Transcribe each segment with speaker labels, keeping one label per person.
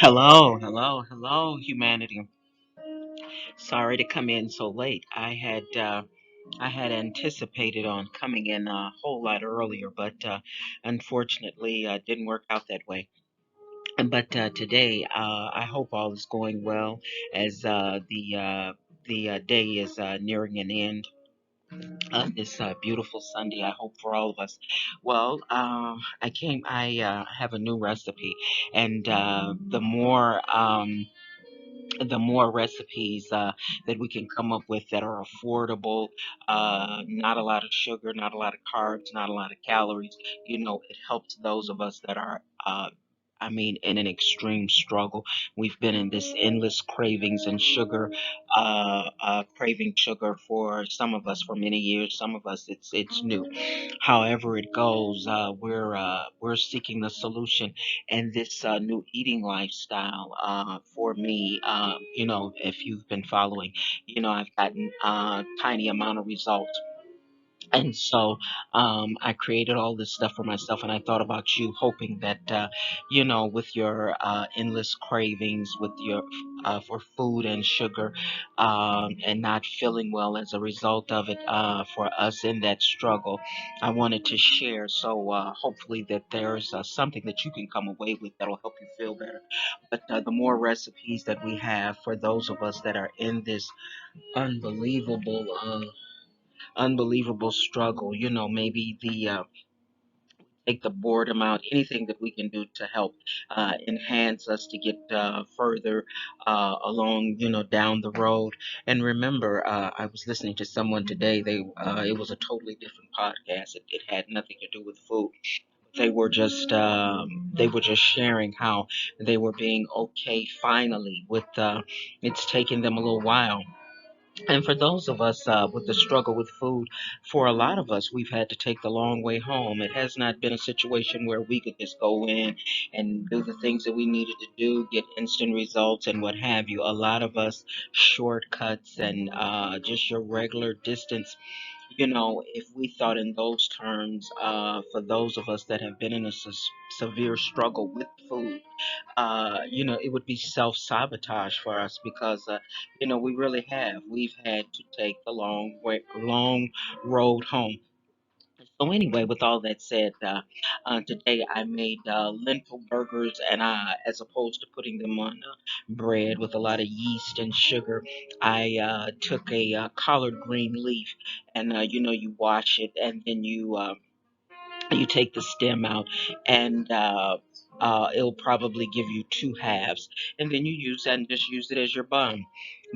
Speaker 1: Hello, hello, hello, humanity. Sorry to come in so late. I had anticipated on coming in a whole lot earlier, but unfortunately, didn't work out that way. But today, I hope all is going well as the day is nearing an end. This beautiful Sunday. I hope for all of us. Well, I have a new recipe, and the more recipes that we can come up with that are affordable, not a lot of sugar, not a lot of carbs, not a lot of calories. It helps those of us that are. In an extreme struggle. We've been in this endless cravings and sugar, craving sugar for some of us for many years. Some of us it's new. However it goes, we're seeking the solution and this new eating lifestyle. For me, if you've been following, I've gotten tiny amount of results. And so I created all this stuff for myself, and I thought about you, hoping that with your endless cravings, with your for food and sugar, and not feeling well as a result of it, for us in that struggle, I wanted to share. So hopefully that there's something that you can come away with that'll help you feel better. But the more recipes that we have for those of us that are in this unbelievable. Unbelievable struggle. Maybe the take the boredom out, anything that we can do to help enhance us to get further along, down the road. And remember, I was listening to someone today. It was a totally different podcast. It had nothing to do with food. They were just sharing how they were being okay finally with it's taken them a little while, and for those of us with the struggle with food, for a lot of us, we've had to take the long way home. It has not been a situation where we could just go in and do the things that we needed to do, get instant results, and what have you. A lot of us shortcuts and just your regular distance. If we thought in those terms, for those of us that have been in a severe struggle with food, it would be self sabotage for us because, we really have. We've had to take the long road home. So anyway, with all that said, today I made lentil burgers, and as opposed to putting them on bread with a lot of yeast and sugar, I took a collard green leaf, and you wash it, and then you take the stem out, and it'll probably give you two halves, and then you use that and just use it as your bun.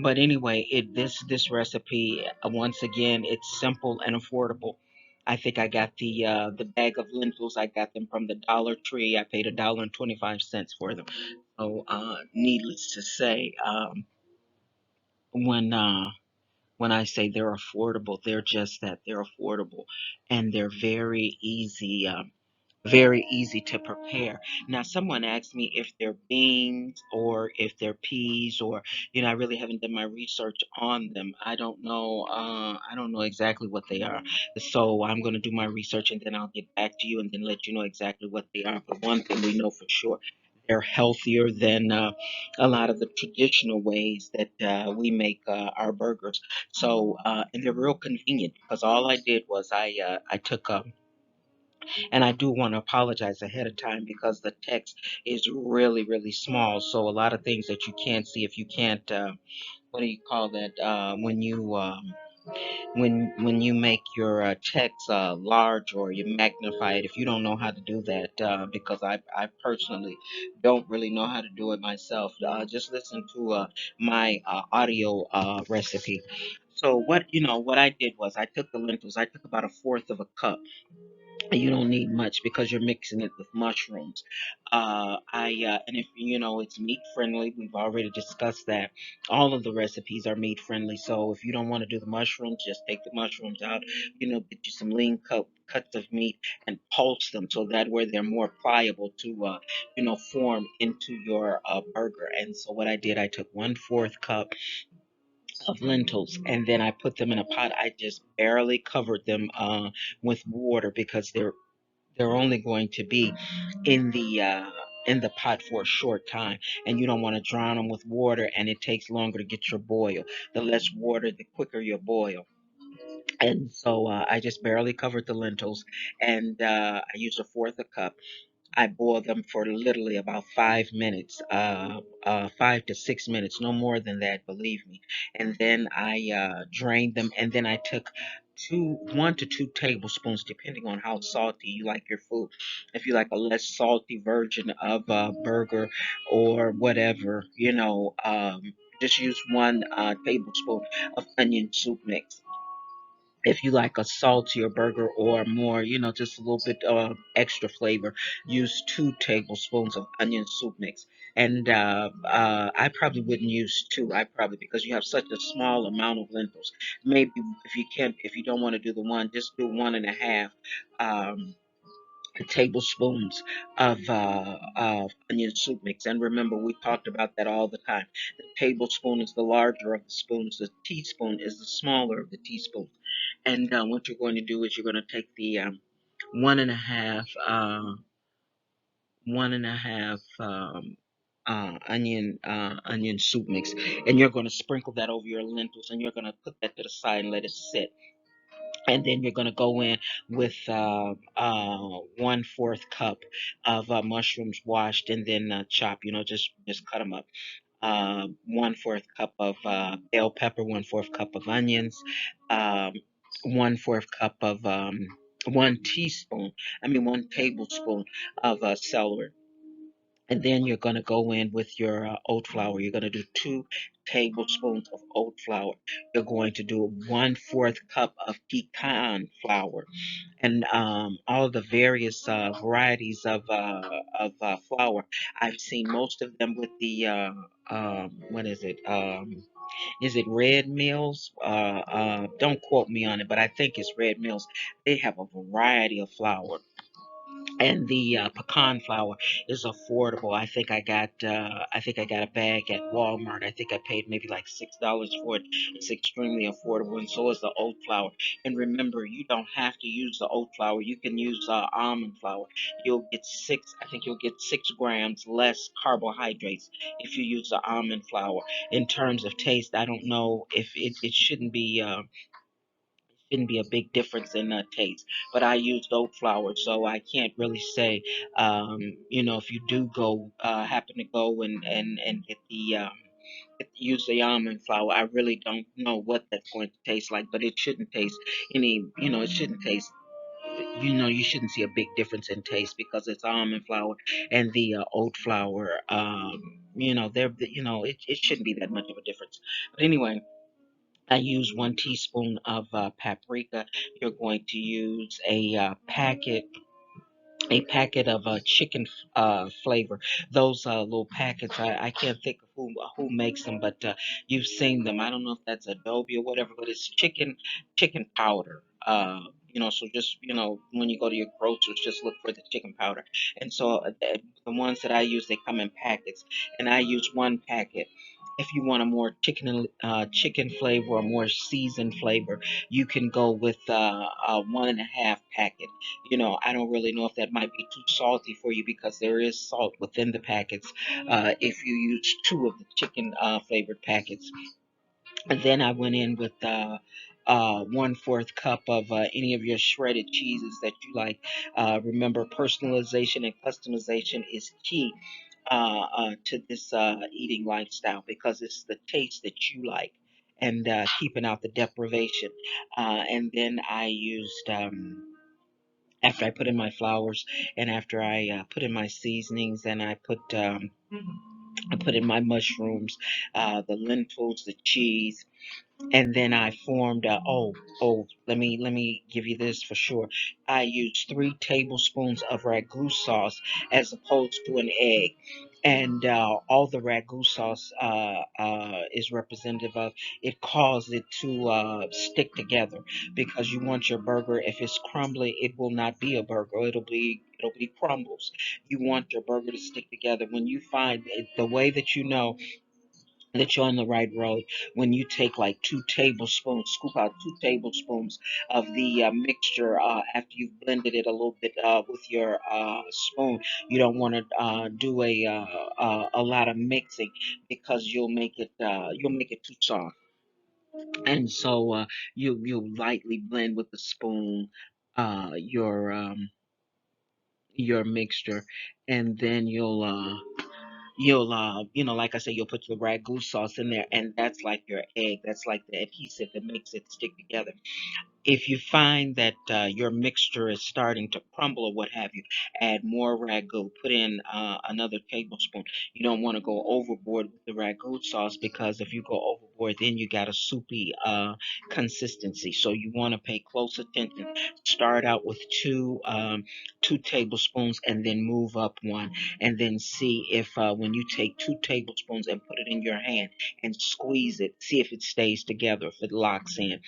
Speaker 1: But anyway, this recipe, once again, it's simple and affordable. I think I got the bag of lentils. I got them from the Dollar Tree. I paid $1.25 for them. So needless to say, when when I say they're affordable, they're just that, they're affordable, and they're very easy to prepare. Now, someone asked me if they're beans or if they're peas, or I really haven't done my research on them. I don't know. I don't know exactly what they are. So I'm going to do my research, and then I'll get back to you and then let you know exactly what they are. But one thing we know for sure. They're healthier than a lot of the traditional ways that we make our burgers. So, and they're real convenient because all I did was I took and I do want to apologize ahead of time because the text is really, really small. So a lot of things that you can't see if you can't, what do you call that? When you make your text large or you magnify it, if you don't know how to do that, because I personally don't really know how to do it myself, just listen to my audio recipe. So what I did was I took the lentils. I took about a fourth of a cup. You don't need much because you're mixing it with mushrooms. And if it's meat friendly, we've already discussed that. All of the recipes are meat friendly, so if you don't want to do the mushrooms, just take the mushrooms out. Get you some lean cuts of meat and pulse them so that way they're more pliable to form into your burger. And so what I did, I took one-fourth cup of lentils, and then I put them in a pot. I just barely covered them with water because they're only going to be in the in the pot for a short time, and you don't want to drown them with water, and it takes longer to get your boil. The less water, the quicker your boil. And so I just barely covered the lentils, and I used a fourth a cup. I boil them for literally about 5 minutes, 5 to 6 minutes, no more than that, believe me. And then I drained them, and then I took 1 to 2 tablespoons, depending on how salty you like your food. If you like a less salty version of burger or whatever, just use 1 tablespoon of onion soup mix. If you like a saltier burger or more, just a little bit extra flavor, use 2 tablespoons of onion soup mix. And I probably wouldn't use two. I probably, because you have such a small amount of lentils. Maybe if you don't want to do the one, just do 1.5 um, tablespoons of onion soup mix. And remember, we talked about that all the time. The tablespoon is the larger of the spoons. The teaspoon is the smaller of the teaspoons. And what you're going to do is you're going to take the one and a half, onion soup mix, and you're going to sprinkle that over your lentils, and you're going to put that to the side and let it sit. And then you're going to go in with 1/4 cup of mushrooms washed and then chopped. Just cut them up. 1/4 cup of bell pepper, 1/4 cup of onions, um, 1/4 cup of 1 teaspoon, 1 tablespoon of celery. And then you're going to go in with your oat flour. You're going to do 2 tablespoons of oat flour. You're going to do 1/4 cup of pecan flour, and all the various varieties of flour. I've seen most of them with the what is it? Is it Red Mills? Don't quote me on it, but I think it's Red Mills. They have a variety of flour, and the pecan flour is affordable. I think I got a bag at Walmart. I think I paid maybe like $6 for it. It's extremely affordable, and so is the oat flour. And remember, you don't have to use the oat flour. You can use almond flour. You'll get six. I think you'll get 6 grams less carbohydrates if you use the almond flour. In terms of taste, I don't know if it shouldn't be a big difference in taste. But I used oat flour, so I can't really say. If you do happen to go and get use the almond flour, I really don't know what that's going to taste like. But it shouldn't taste any. It shouldn't taste. You shouldn't see a big difference in taste because it's almond flour and the oat flour. It shouldn't be that much of a difference. But anyway, I use 1 teaspoon of paprika. You're going to use a packet of chicken flavor. Those little packets, I can't think of who makes them, but you've seen them. I don't know if that's Adobe or whatever, but it's chicken powder. So just when you go to your grocers, just look for the chicken powder. And so the ones that I use, they come in packets, and I use 1 packet. If you want a more chicken flavor or more seasoned flavor, you can go with 1.5 packet. I don't really know if that might be too salty for you because there is salt within the packets. If you use two of the chicken flavored packets, and then I went in with 1/4 cup of any of your shredded cheeses that you like. Remember, personalization and customization is key to this eating lifestyle because it's the taste that you like. And keeping out the deprivation. And then I used after I put in my flours and after I put in my seasonings and I put in my mushrooms, the lentils, the cheese, and then I formed. Let me give you this for sure. I used 3 tablespoons of ragu sauce as opposed to an egg, and all the ragu sauce is representative of it. Causes it to stick together because you want your burger. If it's crumbly, it will not be a burger. It'll be crumbles. You want your burger to stick together. When you find it, the way that you know that you're on the right road when you take like 2 tablespoons, scoop out 2 tablespoons of the mixture after you've blended it a little bit with your spoon. You don't want to do a lot of mixing because you'll make it too soft. And so you lightly blend with the spoon uh, your um, your mixture, and then you'll like I said, you'll put your ragu sauce in there, and that's like your egg. That's like the adhesive that makes it stick together. If you find that your mixture is starting to crumble or what have you, add more ragu. Put in another tablespoon. You don't want to go overboard with the ragu sauce, because if you go overboard, then you got a soupy consistency. So you want to pay close attention. Start out with 2 tablespoons, and then move up one, and then see if when you take 2 tablespoons and put it in your hand and squeeze it, see if it stays together, if it locks in.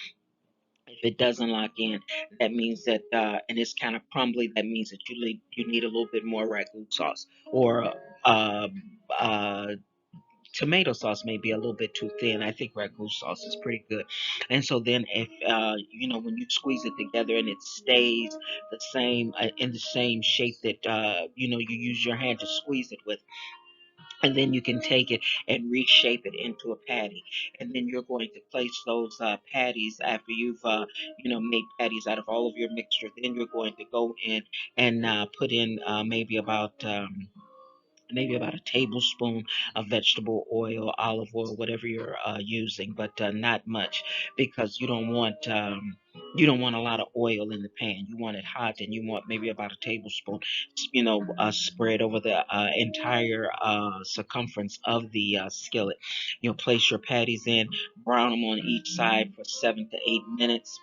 Speaker 1: If it doesn't lock in, that means that, and it's kind of crumbly, that means that you need a little bit more ragu sauce, or uh, uh, tomato sauce may be a little bit too thin. I think ragu sauce is pretty good. And so then, if when you squeeze it together and it stays the same in the same shape that you use your hand to squeeze it with, and then you can take it and reshape it into a patty. And then you're going to place those patties after you've made patties out of all of your mixture. Then you're going to go in and put in maybe about a tablespoon of vegetable oil, olive oil, whatever you're using, but not much, because you don't want a lot of oil in the pan. You want it hot, and you want maybe about a tablespoon, spread over the entire circumference of the skillet. You'll place your patties in, brown them on each side for 7 to 8 minutes.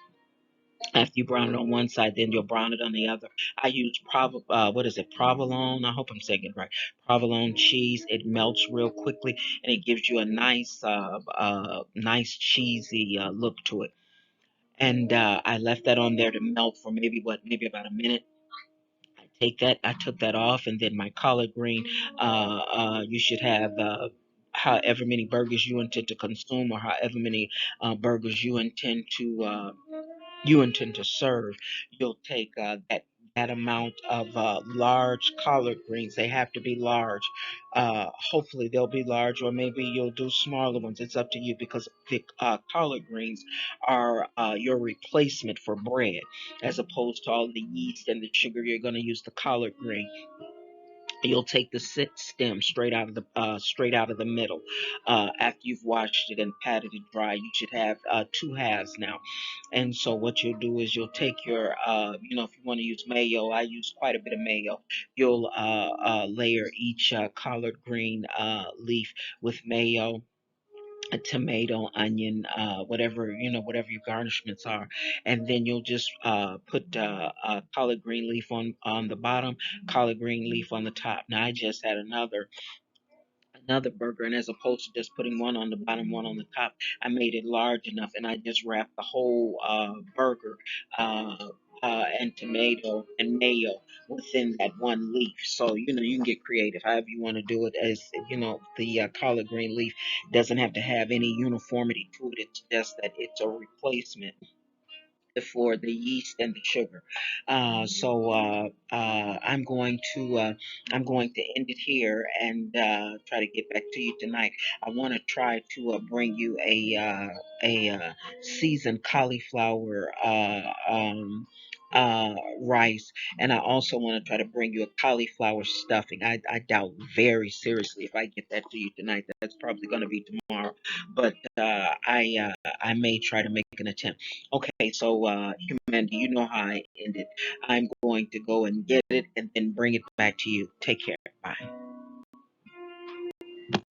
Speaker 1: After you brown it on one side, then you'll brown it on the other. I use what is it, provolone? I hope I'm saying it right. Provolone cheese. It melts real quickly, and it gives you a nice cheesy look to it. And I left that on there to melt for maybe about a minute. I took that off, and then my collard green. You should have. However many burgers you intend to consume, or however many burgers you intend to serve, you'll take that amount of large collard greens. They have to be large. Hopefully they'll be large, or maybe you'll do smaller ones. It's up to you, because the collard greens are your replacement for bread, as opposed to all the yeast and the sugar. You're going to use the collard green. You'll take the stem straight out of the middle. After you've washed it and patted it dry, you should have 2 halves now. And so what you'll do is you'll take your, if you want to use mayo, I use quite a bit of mayo. You'll layer each collard green leaf with mayo, a tomato, onion, whatever your garnishments are, and then you'll just put collard green leaf on the bottom, collard green leaf on the top. Now I just had another burger, and as opposed to just putting one on the bottom, one on the top, I made it large enough, and I just wrapped the whole burger uh, and tomato and mayo within that one leaf. So you can get creative however you want to do it. As the collard green leaf doesn't have to have any uniformity to it. It's just that it's a replacement for the yeast and the sugar. I'm going to end it here, and try to get back to you tonight. I want to try to bring you a seasoned cauliflower rice, and I also want to try to bring you a cauliflower stuffing. I doubt very seriously if I get that to you tonight. That's probably going to be tomorrow, but I may try to make an attempt. Okay, so Human, you know how I end it. I'm going to go and get it and then bring it back to you. Take care. Bye.